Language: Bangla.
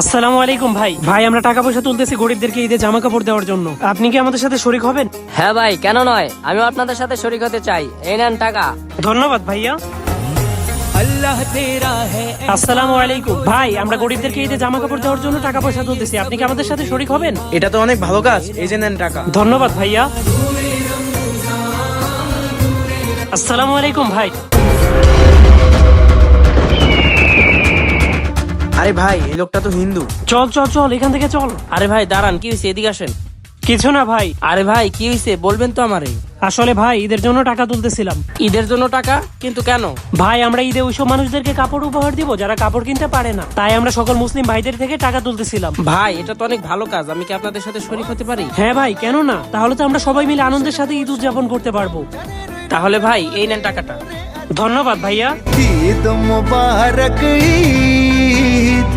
আসসালামু আলাইকুম ভাই। ভাই আমরা টাকা পয়সা তুলতেছি গরিবদেরকে ঈদে জামা কাপড় দেওয়ার জন্য। আপনি কি আমাদের সাথে শরীক হবেন? হ্যাঁ ভাই, কেন নয়, আমিও আপনাদের সাথে শরীক হতে চাই। এই নেন টাকা। ধন্যবাদ ভাইয়া। আসসালামু আলাইকুম ভাই, আমরা গরিবদেরকে ঈদে জামা কাপড় দেওয়ার জন্য টাকা পয়সা তুলতেছি। আপনি কি আমাদের সাথে শরীক হবেন? এটা তো অনেক ভালো কাজ, এই যে নেন টাকা। ধন্যবাদ ভাইয়া। আসসালামু আলাইকুম ভাই। আরে ভাই, এই লোকটা তো হিন্দু। চল চল চল, এখান থেকে চল। আরে ভাই দাঁড়ান, কি হয়েছে, এদিকে আসেন। কিছু না ভাই। আরে ভাই কি হয়েছে বলবেন তো আমারে। আসলে ভাই ঈদের জন্য টাকা তুলতেছিলাম। ঈদের জন্য টাকা? কিন্তু কেন? ভাই আমরা ঈদে ওইসব মানুষদেরকে কাপড় উপহার দিব যারা কাপড় কিনতে পারে না, তাই আমরা সকল মুসলিম ভাইদের থেকে টাকা তুলতেছিলাম। ভাই এটা তো অনেক ভালো কাজ, আমি কি আপনাদের সাথে শরীক হতে পারি? হ্যাঁ ভাই, কেন না? তাহলে তো আমরা সবাই মিলে আনন্দের সাথে ঈদ উদযাপন করতে পারবো। তাহলে ভাই এই নেন টাকাটা। ধন্যবাদ ভাইয়া। ঈদ মুবারক ঈদ।